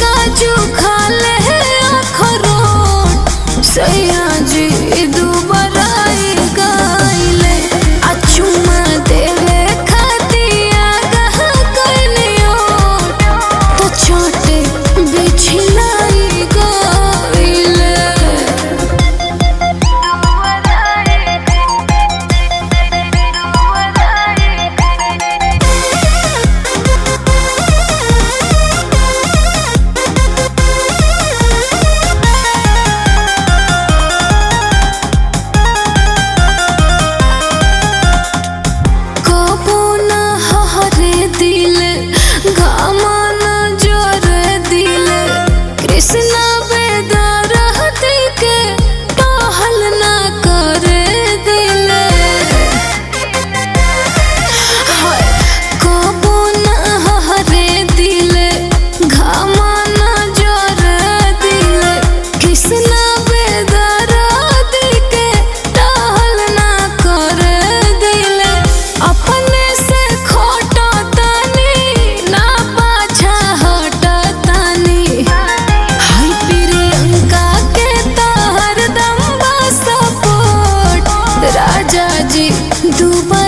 काजू खा ले अखरोट सैया जी दोबारा गाइले आ चुम्मा देवे खातिया गह कनियो तो छोटे बिछलाई गाइले। कृष्णा बेदार के टहल ना करे दिले कबो ना हरे दिले घामा ना जोरे दिले कृष्णा बेदार के टहल ना करे दिले अपने से खोटा तानी ना पाछा हटा तानी राजा जी दुबा